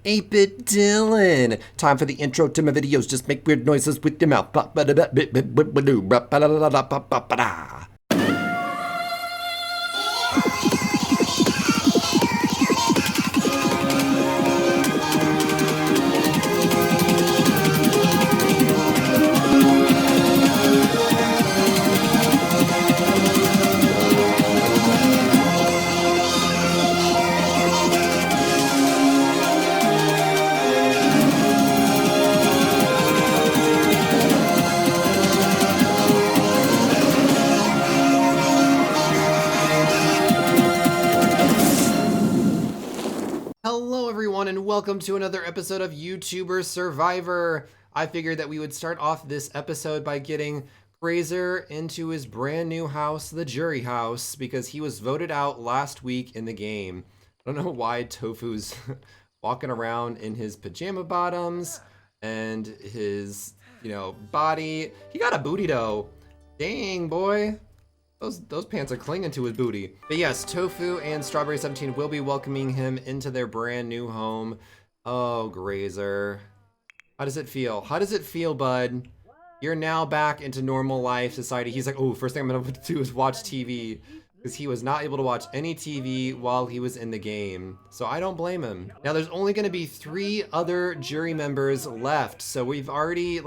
8-Bit Dylan! Time for the intro to my videos. Just make weird noises with your mouth. Hello everyone and welcome to another episode of YouTuber Survivor. I figured that we would start off this episode by getting Fraser into his brand new house, the jury house, because he was voted out last week in the game. I don't know why Tofu's walking around in his pajama bottoms and his, body. He got a booty though. Dang, boy. Those pants are clinging to his booty. But yes, Tofu and Strawberry17 will be welcoming him into their brand new home. Oh, Grazer. How does it feel? How does it feel, bud? You're now back into normal life society. He's like, oh, first thing I'm gonna do is watch TV. Because he was not able to watch any TV while he was in the game. So I don't blame him. Now there's only gonna be 3 other jury members left. So we've already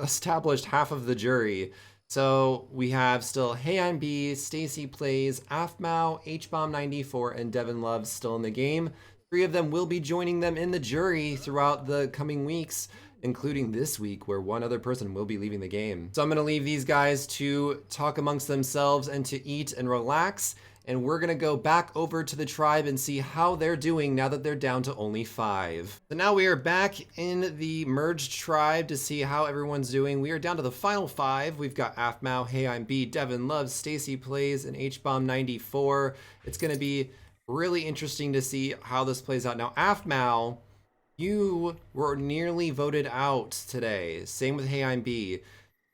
established half of the jury. So we have still HeyImBee, StacyPlays, Aphmau, HBomb94, and DevonLoves still in the game. 3 of them will be joining them in the jury throughout the coming weeks, including this week where 1 other person will be leaving the game. So I'm gonna leave these guys to talk amongst themselves and to eat and relax. And we're gonna go back over to the tribe and see how they're doing now that they're down to only 5. So now we are back in the merged tribe to see how everyone's doing. We are down to the final 5. We've got Aphmau, HeyImBee, DevonLoves, StacyPlays, and HBomb94. It's gonna be really interesting to see how this plays out. Now, Aphmau, you were nearly voted out today. Same with HeyImBee.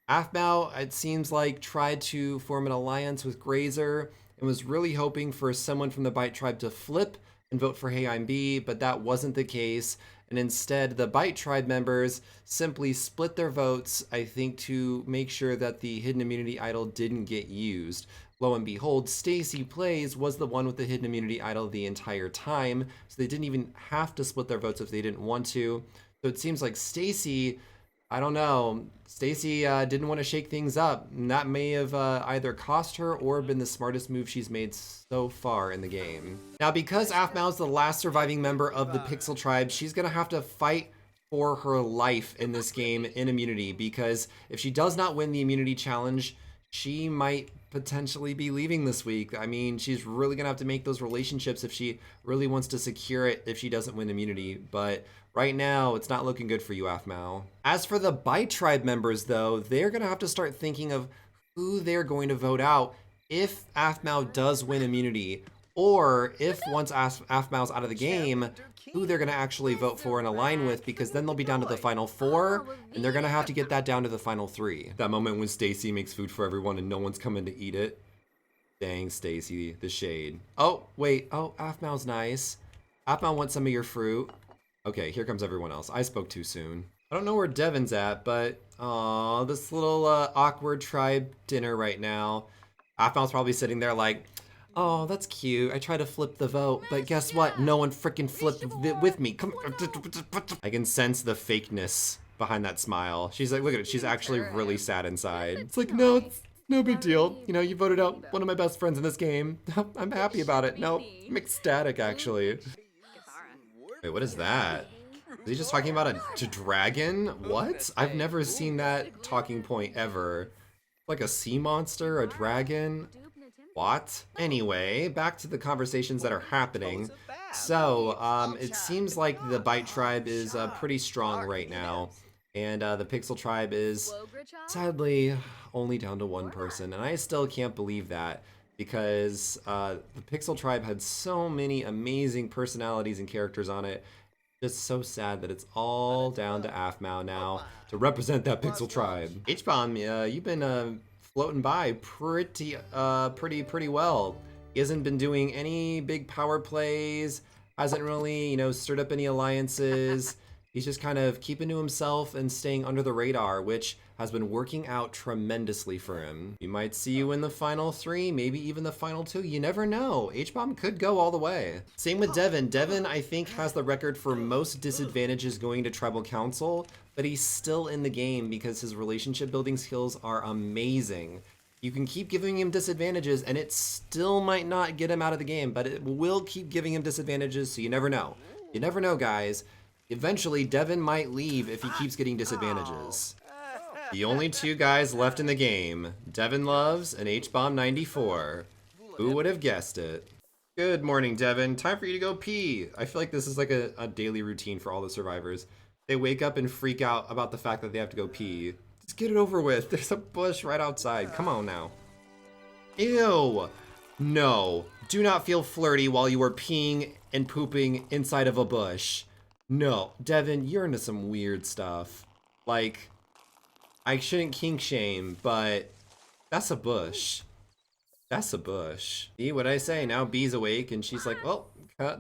Aphmau, it seems like, tried to form an alliance with Grazer and was really hoping for someone from the Bite Tribe to flip and vote for HeyImBee, but that wasn't the case. And instead, the Bite Tribe members simply split their votes, I think, to make sure that the hidden immunity idol didn't get used. Lo and behold, StacyPlays was the one with the hidden immunity idol the entire time, so they didn't even have to split their votes if they didn't want to. So it seems like Stacy, I don't know, Stacy didn't want to shake things up, and that may have either cost her or been the smartest move she's made so far in the game. Now, because Aphmau is the last surviving member of the Pixel Tribe, she's gonna have to fight for her life in this game in immunity, because if she does not win the immunity challenge, she might potentially be leaving this week. I mean, she's really gonna have to make those relationships if she really wants to secure it if she doesn't win immunity, but right now, it's not looking good for you, Aphmau. As for the Bite Tribe members, though, they're gonna have to start thinking of who they're going to vote out if Aphmau does win immunity, or if once Aphmau's out of the game, who they're gonna actually vote for and align with, because then they'll be down to the final 4, and they're gonna have to get that down to the final 3. That moment when Stacy makes food for everyone and no one's coming to eat it. Dang, Stacy, the shade. Oh, wait, oh, Aphmau's nice. Aphmau wants some of your fruit. Okay, here comes everyone else. I spoke too soon. I don't know where Devon's at, but aw, this little awkward tribe dinner right now. Aphmau's probably sitting there like, oh, that's cute. I tried to flip the vote, but guess what? No one freaking flipped it with me. Come. I can sense the fakeness behind that smile. She's like, look at it. She's actually really sad inside. It's like, no, it's no big deal. You know, you voted out one of my best friends in this game. I'm happy about it. No, I'm ecstatic, actually. Wait, what is that? Is he just talking about a dragon? What? I've never seen that talking point ever. Like a sea monster, a dragon? What? Anyway, back to the conversations that are happening. So, it seems like the Bite Tribe is pretty strong right now. And the Pixel Tribe is sadly only down to 1 person. And I still can't believe that, because the Pixel Tribe had so many amazing personalities and characters on it. Just so sad that it's all down to Aphmau now to represent that Pixel Tribe. HBomb, you've been floating by pretty well. He hasn't been doing any big power plays. Hasn't really, stirred up any alliances. He's just kind of keeping to himself and staying under the radar, which has been working out tremendously for him. We might see you in the final 3, maybe even the final 2. You never know. HBomb could go all the way. Same with Devon. Devon, I think, has the record for most disadvantages going to Tribal Council, but he's still in the game because his relationship building skills are amazing. You can keep giving him disadvantages and it still might not get him out of the game, but it will keep giving him disadvantages, so you never know. You never know, guys. Eventually, Devon might leave if he keeps getting disadvantages. The only 2 guys left in the game, DevonLoves and HBomb94. Who would have guessed it? Good morning, Devon. Time for you to go pee. I feel like this is like a daily routine for all the survivors. They wake up and freak out about the fact that they have to go pee. Just get it over with. There's a bush right outside. Come on now. Ew. No. Do not feel flirty while you are peeing and pooping inside of a bush. No. Devon, you're into some weird stuff. Like, I shouldn't kink shame, but that's a bush. That's a bush. See what I say? Now Bee's awake and she's like, well,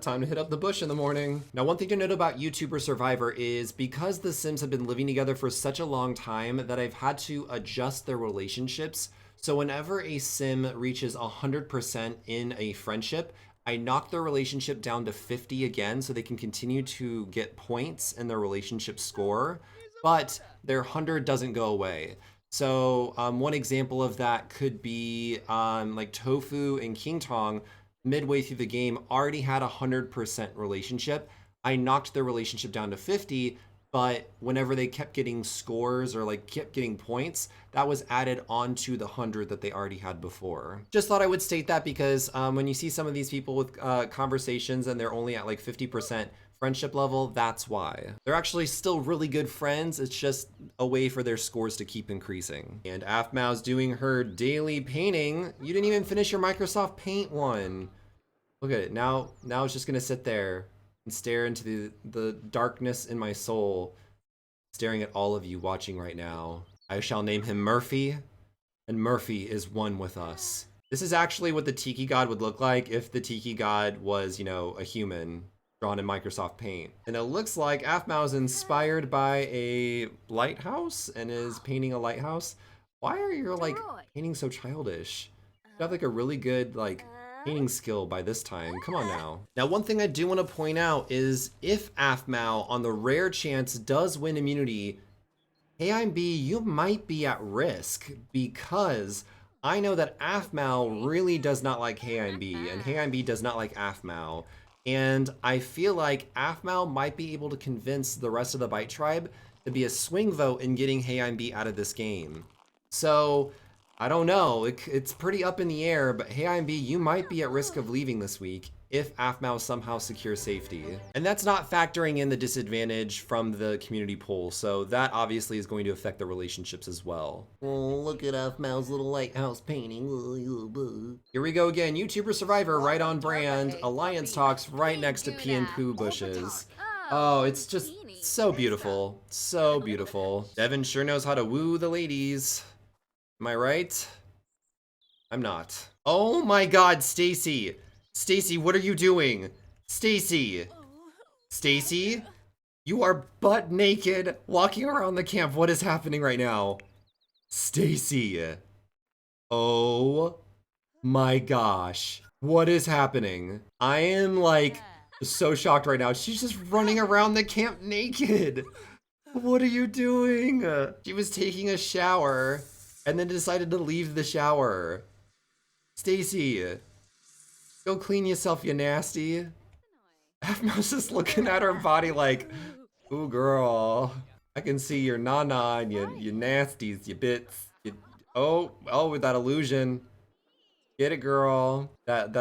time to hit up the bush in the morning. Now, one thing to note about YouTuber Survivor is because the Sims have been living together for such a long time that I've had to adjust their relationships. So whenever a Sim reaches 100% in a friendship, I knock their relationship down to 50 again so they can continue to get points in their relationship score, but their 100 doesn't go away. So one example of that could be like Tofu and King Tong midway through the game already had a 100% relationship. I knocked their relationship down to 50, but whenever they kept getting scores or like kept getting points, that was added onto the 100 that they already had before. Just thought I would state that because when you see some of these people with conversations and they're only at like 50% friendship level, that's why. They're actually still really good friends. It's just a way for their scores to keep increasing. And Aphmau's doing her daily painting. You didn't even finish your Microsoft Paint one. Look at it. Now it's just gonna sit there and stare into the darkness in my soul, staring at all of you watching right now. I shall name him Murphy, and Murphy is one with us. This is actually what the Tiki God would look like if the Tiki God was, a human drawn in Microsoft Paint. And it looks like Aphmau is inspired by a lighthouse and is painting a lighthouse. Why are you like painting so childish? You have like a really good painting skill by this time. Come on now. Now, one thing I do want to point out is if Aphmau, on the rare chance, does win immunity, HeyImBee, you might be at risk because I know that Aphmau really does not like HeyImBee and HeyImBee does not like Aphmau. And I feel like Aphmau might be able to convince the rest of the Bite Tribe to be a swing vote in getting HeyImBee out of this game. So, I don't know, it's pretty up in the air, but HeyImBee, you might be at risk of leaving this week if Aphmau somehow secures safety. And that's not factoring in the disadvantage from the community poll, so that obviously is going to affect the relationships as well. Oh, look at Aphmau's little lighthouse painting. Here we go again, YouTuber Survivor right on brand, Alliance Talks right next to pee and poo bushes. Oh, it's just so beautiful, so beautiful. Devon sure knows how to woo the ladies. Am I right? I'm not. Oh my god, Stacy! Stacy, what are you doing? Stacy! Stacy? You are butt naked walking around the camp. What is happening right now? Stacy! Oh my gosh. What is happening? I am like so shocked right now. She's just running around the camp naked. What are you doing? She was taking a shower and then decided to leave the shower. Stacy, go clean yourself, you nasty. Aphmau's just looking at her body like, ooh girl, I can see your na-na and your nasties, your bits. Oh, with that illusion. Get it, girl. That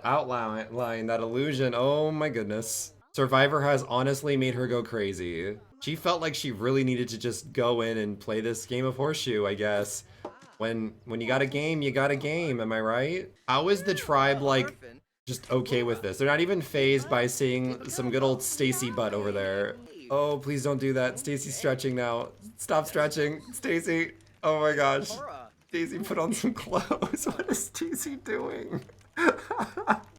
outline, that illusion, oh my goodness. Survivor has honestly made her go crazy. She felt like she really needed to just go in and play this game of horseshoe, I guess. When you got a game, you got a game, am I right? How is the tribe like just okay with this? They're not even phased by seeing some good old Stacy butt over there. Oh, please don't do that. Stacy's stretching now. Stop stretching, Stacy. Oh my gosh. Stacy, put on some clothes. What is Stacy doing?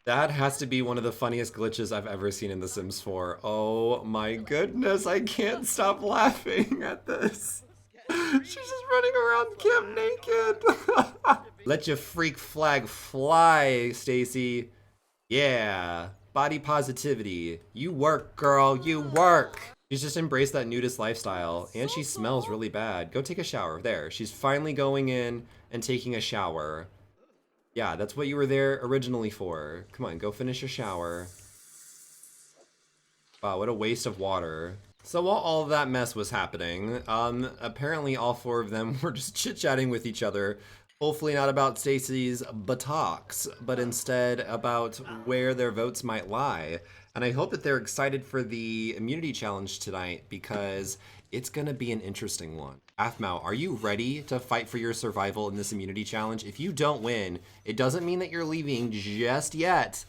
That has to be one of the funniest glitches I've ever seen in The Sims 4. Oh my goodness, I can't stop laughing at this. She's just running around camp naked. Let your freak flag fly, Stacy. Yeah, body positivity. You work, girl, you work. She's just embraced that nudist lifestyle, and she smells really bad. Go take a shower. There, she's finally going in and taking a shower. Yeah, that's what you were there originally for. Come on, go finish your shower. Wow, what a waste of water. So while all of that mess was happening, apparently all four of them were just chit-chatting with each other. Hopefully not about Stacy's buttocks, but instead about where their votes might lie. And I hope that they're excited for the immunity challenge tonight because it's gonna be an interesting one. Aphmau, are you ready to fight for your survival in this immunity challenge? If you don't win, it doesn't mean that you're leaving just yet,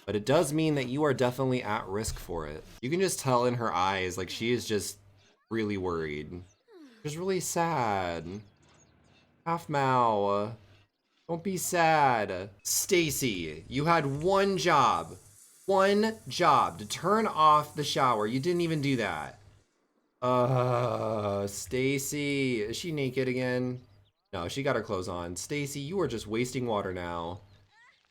but it does mean that you are definitely at risk for it. You can just tell in her eyes, like she is just really worried. She's really sad. Aphmau, don't be sad. Stacy, you had one job to turn off the shower. You didn't even do that. Stacy, is she naked again? No, she got her clothes on. Stacy, you are just wasting water now.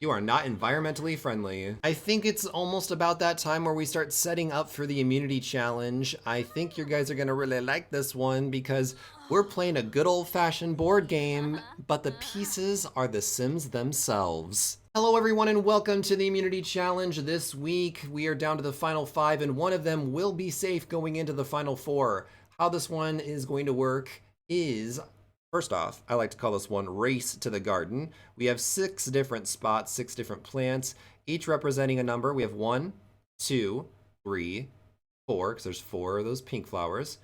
You are not environmentally friendly. I think it's almost about that time where we start setting up for the immunity challenge. I think you guys are gonna really like this one because we're playing a good old-fashioned board game, but the pieces are the Sims themselves. Hello everyone and welcome to the immunity challenge. This week we are down to the final 5 and one of them will be safe going into the final 4. How this one is going to work is, first off, I like to call this one Race to the Garden. We have 6 different spots, 6 different plants, each representing a number. We have 1, 2, 3, 4, because there's 4 of those pink flowers,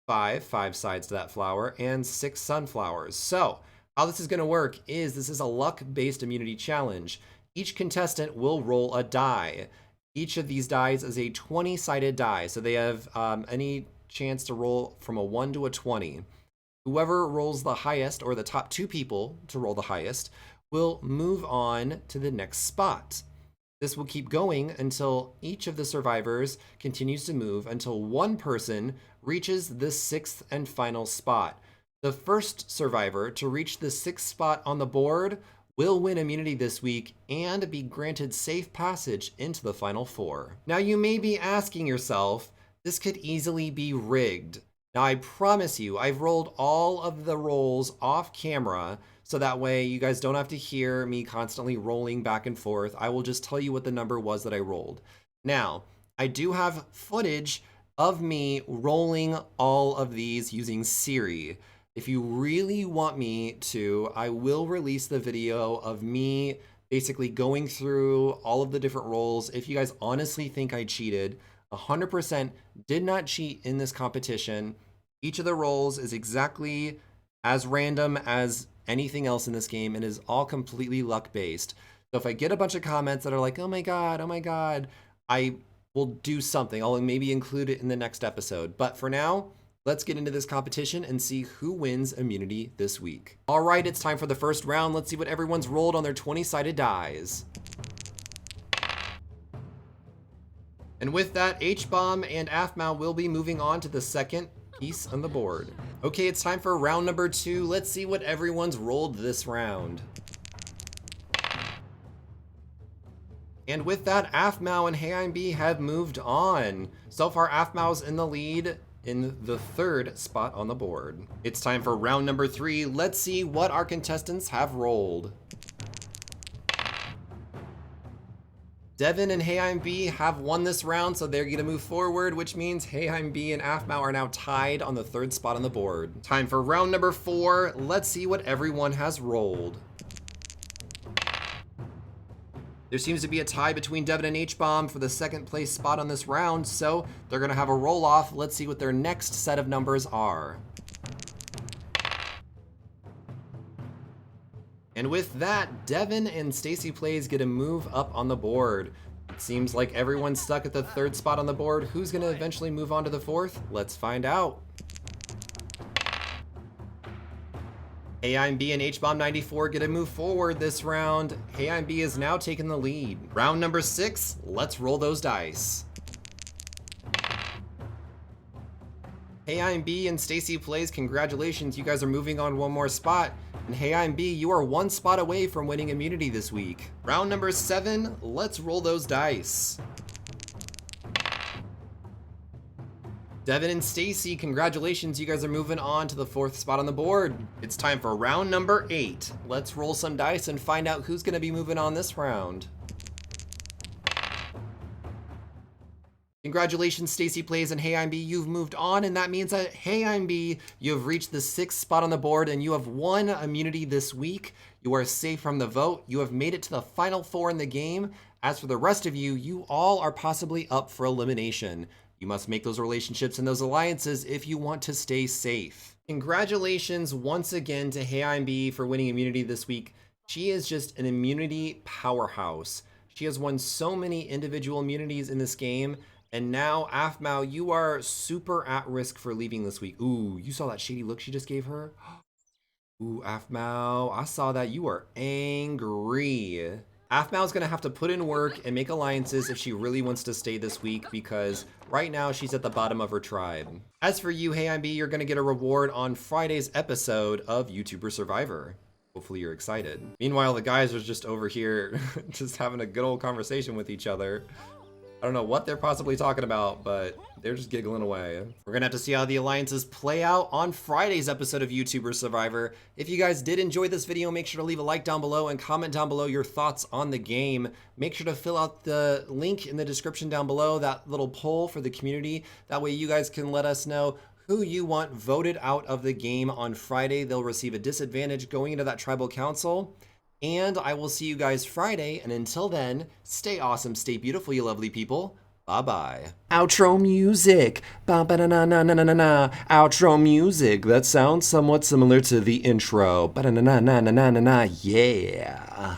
5 sides to that flower, and 6 sunflowers. So how this is going to work is this is a luck-based immunity challenge. Each contestant will roll a die. Each of these dies is a 20-sided die, so they have any chance to roll from a 1 to a 20. Whoever rolls the highest, or the top 2 people to roll the highest, will move on to the next spot. This will keep going until each of the survivors continues to move until one person reaches the 6th and final spot. The first survivor to reach the 6th spot on the board will win immunity this week and be granted safe passage into the final 4. Now you may be asking yourself, this could easily be rigged. Now I promise you, I've rolled all of the rolls off camera, so that way you guys don't have to hear me constantly rolling back and forth. I will just tell you what the number was that I rolled. Now, I do have footage of me rolling all of these using Siri. If you really want me to, I will release the video of me basically going through all of the different rolls. If you guys honestly think I cheated, 100% did not cheat in this competition. Each of the rolls is exactly as random as anything else in this game and is all completely luck-based. So if I get a bunch of comments that are like, oh my god, I will do something. I'll maybe include it in the next episode. But for now, let's get into this competition and see who wins immunity this week. All right, it's time for the first round. Let's see what everyone's rolled on their 20-sided dies. And with that, H-Bomb and Aphmau will be moving on to the second piece on the board. Okay, it's time for round number 2. Let's see what everyone's rolled this round. And with that, Aphmau and HeyImBee have moved on. So far, Aphmau's in the lead in the 3rd spot on the board. It's time for round number 3. Let's see what our contestants have rolled. Devon and HeyImBee have won this round, so they're gonna move forward, which means HeyImBee and Aphmau are now tied on the 3rd spot on the board. Time for round number 4. Let's see what everyone has rolled. There seems to be a tie between Devon and H-Bomb for the 2nd place spot on this round, so they're gonna have a roll off. Let's see what their next set of numbers are. And with that, Devon and StacyPlays get a move up on the board. It seems like everyone's stuck at the 3rd spot on the board. Who's gonna eventually move on to the 4th? Let's find out. HeyImBee and HBomb94 get to move forward this round. HeyImBee is now taking the lead. Round number 6, let's roll those dice. HeyImBee and StacyPlays, congratulations, you guys are moving on one more spot. And HeyImBee, you are one spot away from winning immunity this week. Round number 7, let's roll those dice. Devon and Stacy, congratulations, you guys are moving on to the 4th spot on the board. It's time for round number 8. Let's roll some dice and find out who's gonna be moving on this round. Congratulations, StacyPlays and HeyImBee, you've moved on, and that means that HeyImBee, you have reached the 6th spot on the board and you have won immunity this week. You are safe from the vote. You have made it to the final 4 in the game. As for the rest of you, you all are possibly up for elimination. You must make those relationships and those alliances if you want to stay safe. Congratulations once again to HeyImBee for winning immunity this week. She is just an immunity powerhouse. She has won so many individual immunities in this game. And now, Aphmau, you are super at risk for leaving this week. Ooh, you saw that shady look she just gave her? Ooh, Aphmau, I saw that. You are angry. Aphmau's gonna have to put in work and make alliances if she really wants to stay this week, because right now she's at the bottom of her tribe. As for you, HeyImBee, you're gonna get a reward on Friday's episode of YouTuber Survivor. Hopefully you're excited. Meanwhile, the guys are just over here just having a good old conversation with each other. I don't know what they're possibly talking about, but they're just giggling away. We're gonna have to see how the alliances play out on Friday's episode of YouTuber Survivor. If you guys did enjoy this video, make sure to leave a like down below and comment down below your thoughts on the game. Make sure to fill out the link in the description down below, that little poll for the community. That way you guys can let us know who you want voted out of the game on Friday. They'll receive a disadvantage going into that tribal council. And I will see you guys Friday, and until then, stay awesome, stay beautiful, you lovely people. Bye-bye. Outro music. Ba-ba-da-na-na-na-na-na. Outro music. That sounds somewhat similar to the intro. Ba-da-na-na-na-na-na-na. Yeah.